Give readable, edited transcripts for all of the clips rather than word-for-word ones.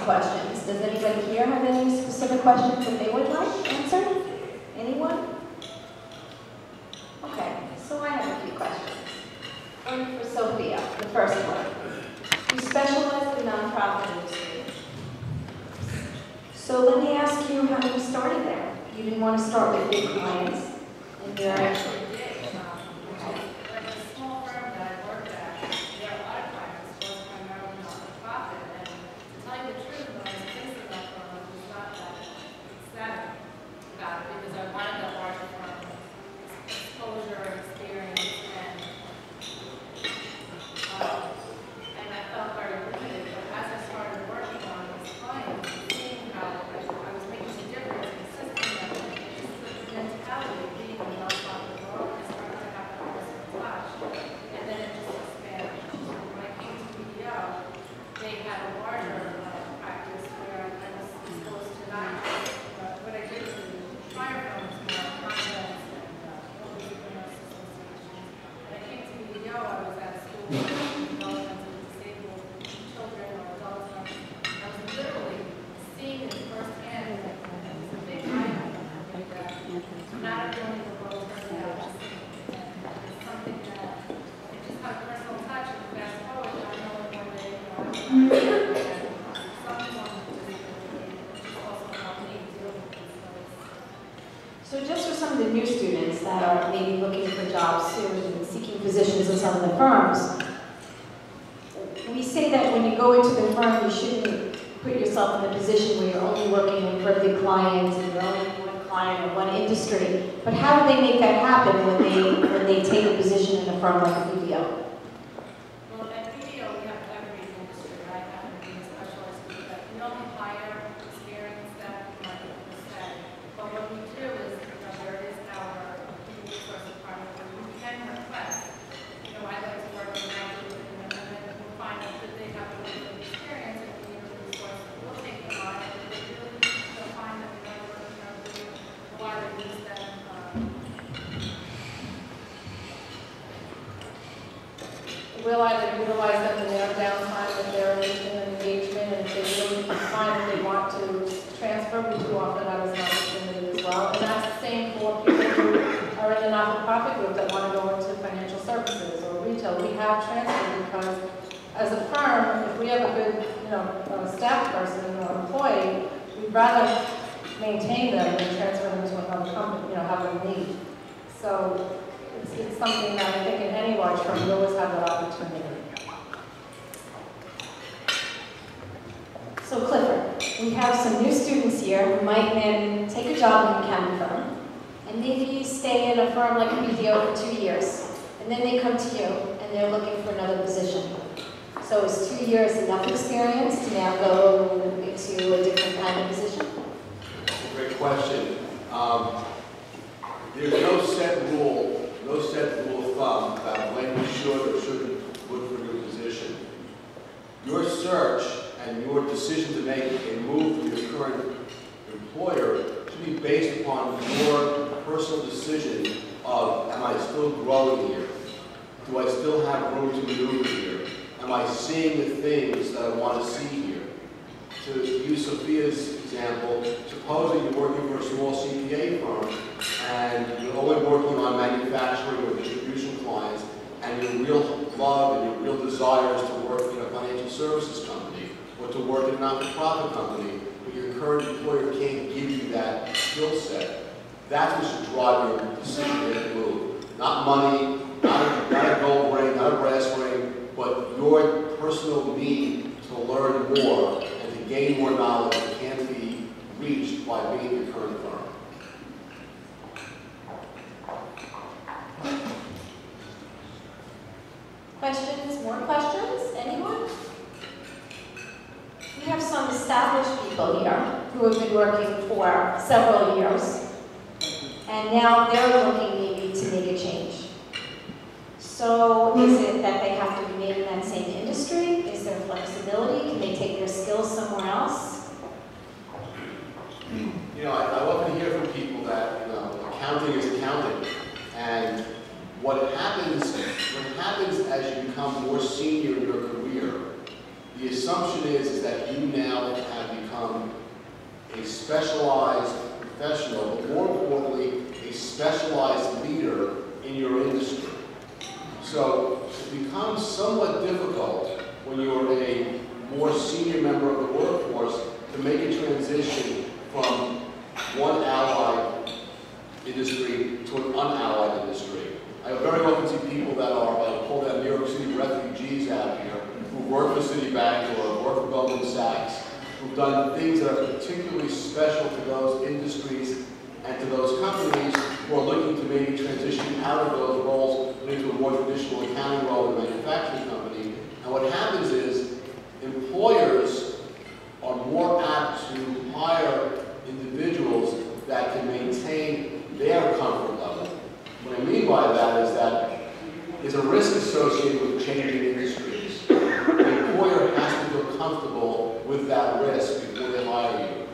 some questions. Does anybody here have any specific questions that they would like answered? Anyone? Okay, so I have a few questions. One for Sophia, the first one. You specialize in the nonprofit industry. So let me ask you how you started there. You didn't want to start with big clients, and you're actually So just for some of the new students that are maybe looking for jobs soon and seeking positions in some of the firms, we say that when you go into the firm, you shouldn't put yourself in a position where you're only working for a big client and you're only one client or one industry. But how do they make that happen when they take a position in a firm like a BDO? We'll either utilize them in their downtime if they're in an engagement, and if they really find that they want to transfer, we do offer that as an opportunity as well. And that's the same for people who are in the not-for-profit group that want to go into financial services or retail. We have transfer because as a firm, if we have a good staff person or employee, we'd rather maintain them than transfer them to another company, have them leave. So it's something that I think in any large firm you always have that opportunity. So Clifford, we have some new students here who might then take a job in an accounting firm, and maybe stay in a firm like a BDO for 2 years, and then they come to you and they're looking for another position. So is 2 years enough experience to now go into a different kind of position? That's a great question. There's no set rule of thumb about when you should or shouldn't look for a new position. Your search and your decision to make a move for your current employer should be based upon your personal decision of, am I still growing here? Do I still have room to maneuver here? Am I seeing the things that I want to see here? To use Sophia's example, supposing you're working for a small CPA firm and you're only working on manufacturing or distribution clients, and your real love and your real desire is to work in a financial services company or to work in a not-for-profit company, but your current employer can't give you that skill set. That's what should drive your decision to make a move. Not money, not a gold ring, not a brass ring, but your personal need to learn more and to gain more knowledge that can't be reached by being in your current firm. Questions? More questions? Anyone? We have some established people here who have been working for several years, and now they're looking maybe to make a change. So is it that they have to remain in that same industry? Is there flexibility? Can they take their skills somewhere else? I often hear from people that accounting is accounting, and what happens as you become more senior in your career, the assumption is that you now have become a specialized professional, but more importantly, a specialized leader in your industry. So it becomes somewhat difficult when you're a more senior member of the workforce to make a transition from one allied industry to an unallied industry. I very often see people that are, I call them New York City refugees out here, who work for Citibank or work for Goldman Sachs, who've done things that are particularly special to those industries and to those companies who are looking to maybe transition out of those roles into a more traditional accounting role in a manufacturing company. And what happens is employers are more apt to hire individuals that can maintain their comfort level. What I mean by that is that there's a risk associated with changing industries. The employer has to feel comfortable with that risk before they hire you.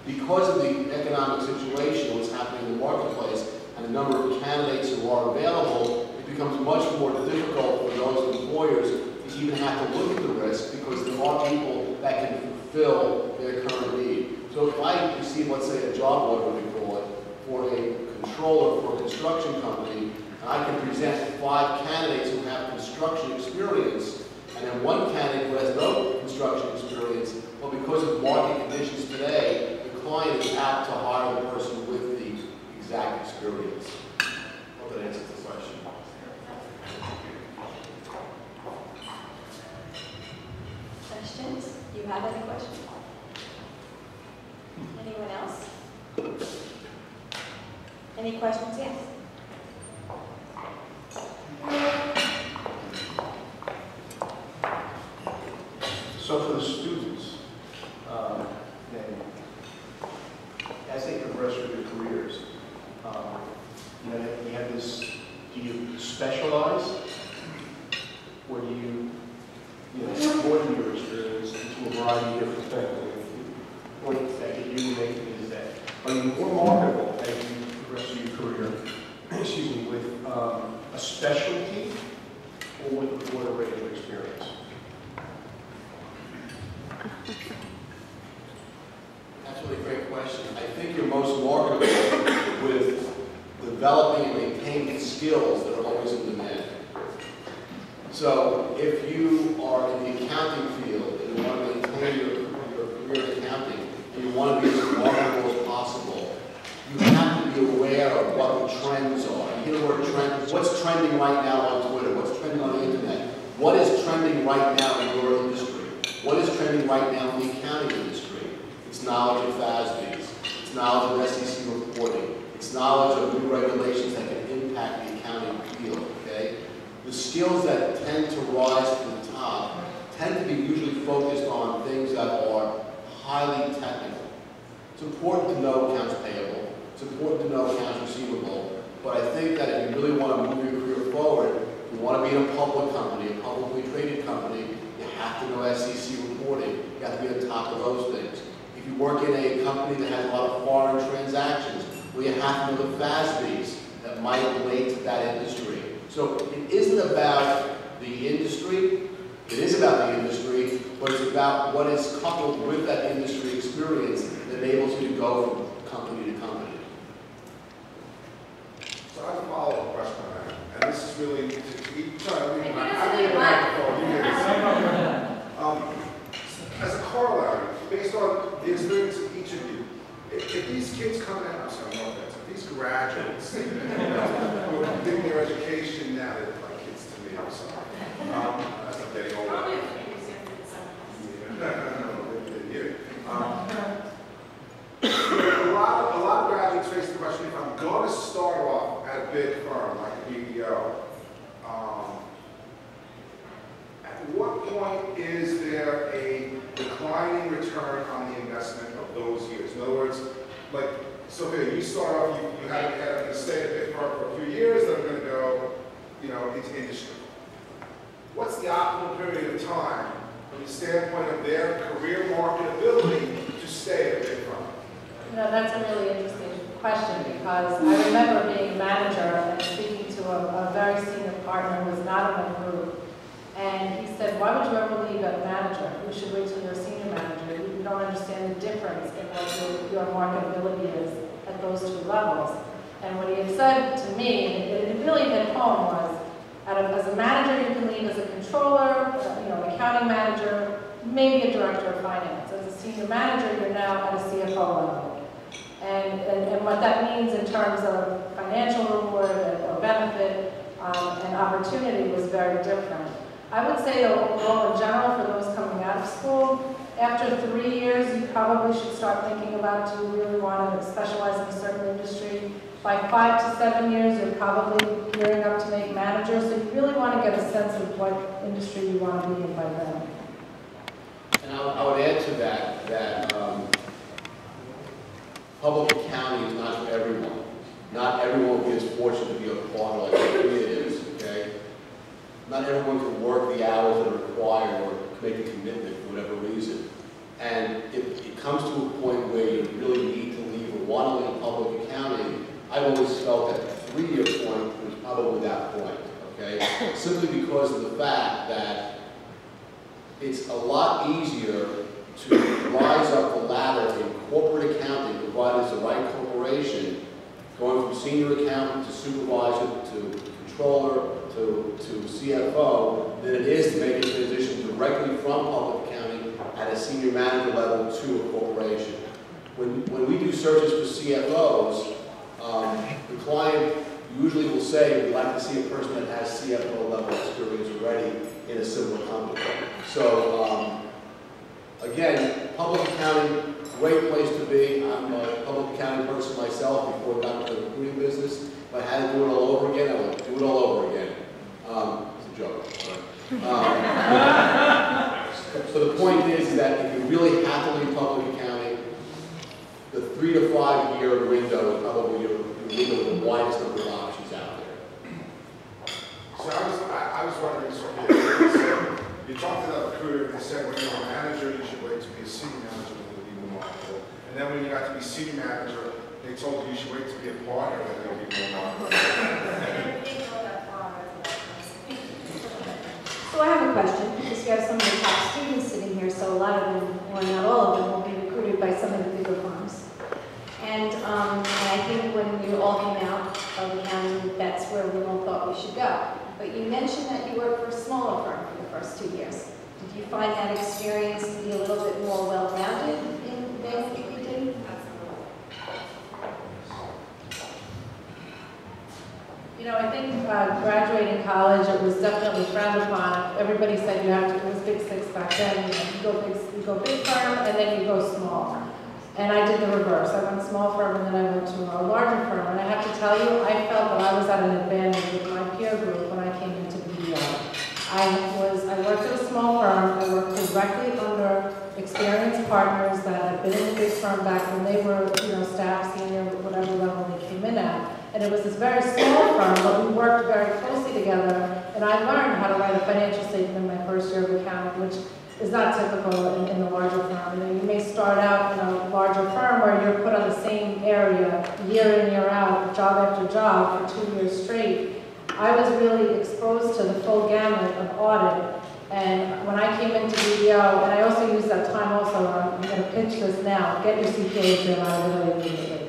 Because of the economic situation, what's happening in the marketplace, and the number of candidates who are available, it becomes much more difficult for those employers to even have to look at the risk because there are people that can fulfill their current need. So if I receive, let's say, a job order, we call it, for a controller for a construction company, and I can present 5 candidates who have construction experience, and then 1 candidate who has no construction experience, well, because of market conditions today, the client is apt to hire the person with the exact experience. Hope that answers the question. Questions? Do you have any questions? Anyone else? Any questions? Yes. So for the students, as they progress through their careers, you have this, do you specialize, or do you broaden your experience into a variety of different things? The point that you make is that, are you more marketable as you progress through your career, excuse me, with a specialty or with a broader range of experience? That's a really great question. I think you're most marketable with developing and maintaining skills that are always in demand. So if you are in the accounting field and you want to maintain your career in accounting and you want to be as marketable as possible, you have to be aware of what the trends are. You hear the word trend. What's trending right now on Twitter? What's trending on the internet? What is trending right now in your industry? What is trending right now in the accounting industry? It's knowledge of FASBs. It's knowledge of SEC reporting. It's knowledge of new regulations that can impact the accounting field, okay? The skills that tend to rise to the top tend to be usually focused on things that are highly technical. It's important to know accounts payable. It's important to know accounts receivable. But I think that if you really want to move your career forward, you want to be in a public company, a publicly traded company, you have to know SEC reporting. You have to be on top of those things. If you work in a company that has a lot of foreign transactions, well, you have to know the FASBs that might relate to that industry. So it isn't about the industry. It is about the industry, but it's about what is coupled with that industry experience that enables you to go from company to company. So I have a follow-up question on that, and this is really to each time. As a corollary, based on the experience of each of you, if these kids come out, I'm sorry, no offense, if these graduates who are getting their education now, they're like kids to me, I'm sorry. As I'm getting older. Probably a few examples. A lot of graduates face the question, if I'm going to start off at a big firm like a BDO, at what point is there a declining return on the investment of those years? In other words, like, Sophia, you start off, you had to stay at a big firm for a few years, then I'm going to go, into industry. What's the optimal period of time from the standpoint of their career marketability to stay at a big firm? That's a really interesting question because I remember being a manager and speaking to a very senior partner who was not in my group. And he said, why would you ever leave a manager? You should wait till you're a senior manager. You don't understand the difference in what your marketability is at those two levels. And what he had said to me, and it really hit home, was, as a manager, you can leave as a controller, an accounting manager, maybe a director of finance. As a senior manager, you're now at a CFO level. And what that means in terms of financial reward or benefit and opportunity was very different. I would say that overall, in general, for those coming out of school, after 3 years, you probably should start thinking about, do you really want to specialize in a certain industry? By 5 to 7 years, you're probably gearing up to make manager, so you really want to get a sense of what industry you want to be in by then. And I would add to that public accounting is not for everyone. Not everyone will be as fortunate to be a partner like it is, okay? Not everyone can work the hours that are required or make a commitment for whatever reason. And if it comes to a point where you really need to leave or want to leave public accounting, I've always felt that the 3-year point was probably that point, okay? Simply because of the fact that it's a lot easier to rise up the ladder in corporate accounting, provided it's the right corporation, going from senior accountant to supervisor to controller to CFO, than it is to make a transition directly from public accounting at a senior manager level to a corporation. When we do searches for CFOs, the client usually will say, we'd like to see a person that has CFO level experience already in a similar company. So, again, public accounting, great place to be. I'm a public accounting person myself before I got into the recruiting business. If I had to do it all over again, I would do it all over again. It's a joke. So the point is that if you really have to leave public accounting, the 3 to 5 year window is probably your window with the widest number of options out there. So I was wondering, so you talked to that recruiter and they said when you're a manager, you should wait to be a senior manager to be more marketable. And then when you got to be senior manager, they told you you should wait to be a partner and then you'll be more marketable. So I have a question, because you have some of the top students sitting here, so a lot of them, or not all of them, will be recruited by some of the bigger firms. And I think when we all came out of accounting, that's where we all thought we should go. But you mentioned that you worked for a smaller firm for the first 2 years. Did you find that experience to be a little bit more well-rounded in than what you did? I think graduating college, it was definitely frowned upon. Everybody said you have to, it was Big Six back then, you go big firm and then you go small. And I did the reverse. I went small firm and then I went to a larger firm. And I have to tell you, I felt that I was at an advantage with my peer group when I came into BDO. I worked at a small firm. I worked directly under experienced partners that had been in the big firm back when they were, staff, senior, whatever level they came in at. And it was this very small firm, but we worked very closely together. And I learned how to write a financial statement in my first year of accounting, which is not typical in the larger firm. You may start out in a larger firm where you're put on the same area year in, year out, job after job for 2 years straight. I was really exposed to the full gamut of audit. And when I came into BDO, and I also used that time also, I'm going to pitch this now, get your CPA exam out really immediately.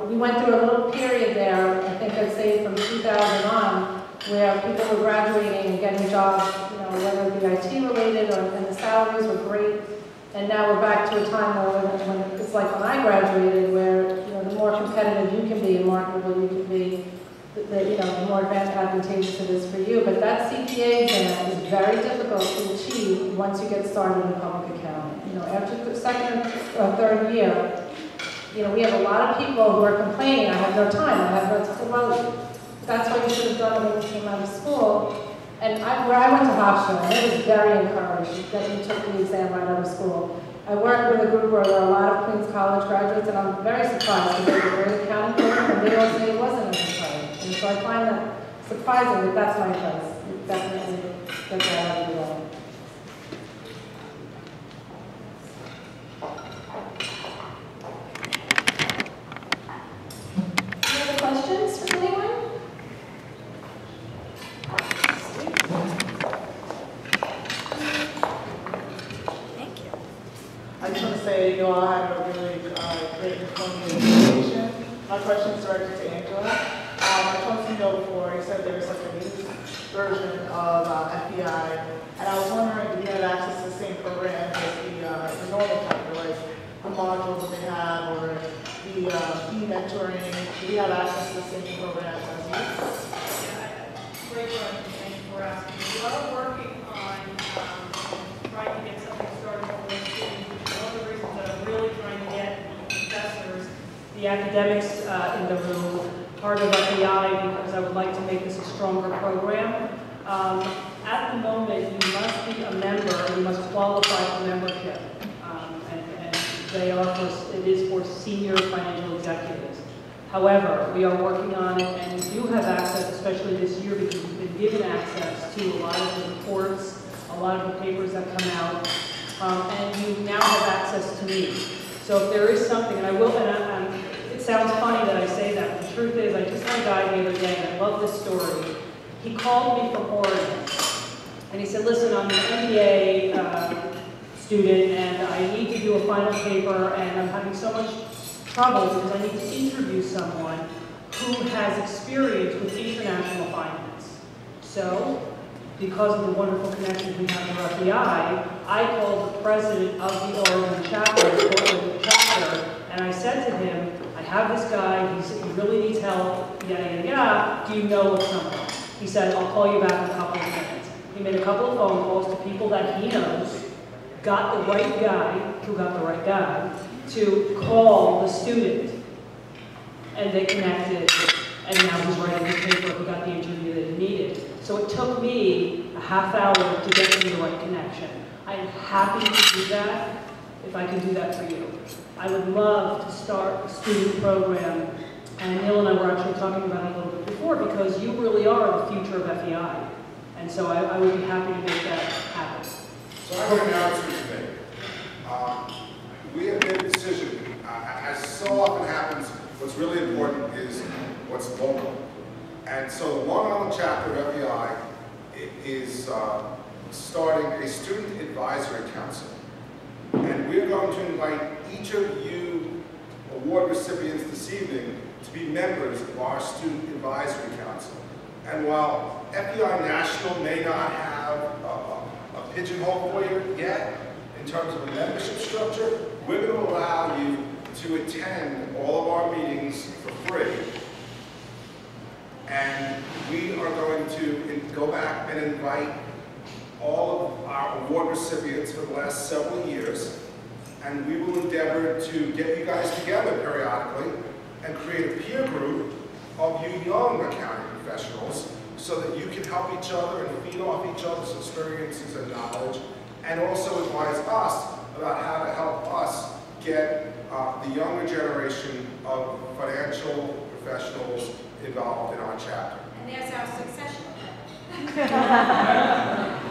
We went through a little period there, I think I'd say from 2000 on, where people were graduating and getting jobs, whether it be IT related and the salaries were great. And now we're back to a time when it's like when I graduated, where the more competitive you can be and marketable you can be, the more advantageous it is for you. But that CPA exam is very difficult to achieve once you get started in public accounting. After the second or third year, we have a lot of people who are complaining, I have no time, I have no time. Well, that's what you should have done when you came out of school. And where I went to Hofstra, it was very encouraged that you took the exam right out of school. I worked with a group where there are a lot of Queens College graduates, and I'm very surprised because they were very accounting program, and they all say it wasn't as encouraged. And so I find that surprising, but that's my advice. Definitely get that out of the way. Any other questions from anyone? I just want to say you all had a really great informative presentation. My question is directed to Angela. I just wanted to know before, you said there was like a news version of FEI, and I was wondering if you had access to the same program as the normal chapter, like the modules that they have, or the e-mentoring. Do you have access to the same program as you? Great question, thank you for asking. We are working on trying to get something started for those students, which is one of the reasons that I'm really trying to get the professors, the academics in the room, part of FEI, because I would like to make this a stronger program. At the moment, you must be a member, you must qualify for membership. And they are it is for senior financial executives. However, we are working on it, and you do have access, especially this year, because you've been given access to a lot of the reports, a lot of the papers that come out, and you now have access to me. So if there is something, and I will, it sounds funny that I say that, but the truth is, I just had a guy the other day, and I love this story. He called me from Oregon, and he said, listen, I'm an MBA student, and I need to do a final paper, and I'm having so much trouble because I need to interview someone who has experience with international finance. So, because of the wonderful connection we have with FEI, I called the president of the Oregon chapter, and I said to him, I have this guy, he really needs help, yada, yada, yada, do you know of someone? He said, I'll call you back in a couple of minutes. He made a couple of phone calls to people that he knows, got the right guy, who got the right guy, to call the student, and they connected, and now he's writing the paper, he got the interview that he needed. So it took me a half hour to get to the right connection. I'm happy to do that, if I can do that for you. I would love to start a student program, and Neil and I were actually talking about it a little bit before, because you really are the future of FEI. And so I would be happy to make that happen. So I have an announcement to make. We have made a decision, as so often happens, what's really important is what's local. And so the Long Island chapter of FEI is starting a student advisory council. And we're going to invite each of you award recipients this evening to be members of our student advisory council. And while FEI National may not have a pigeonhole for you yet, in terms of a membership structure, we're going to allow you to attend all of our meetings for free. And we are going to go back and invite all of our award recipients for the last several years. And we will endeavor to get you guys together periodically and create a peer group of you young accounting professionals so that you can help each other and feed off each other's experiences and knowledge, and also advise us about how to help us get the younger generation of financial professionals involved in our chapter. And there's our succession plan.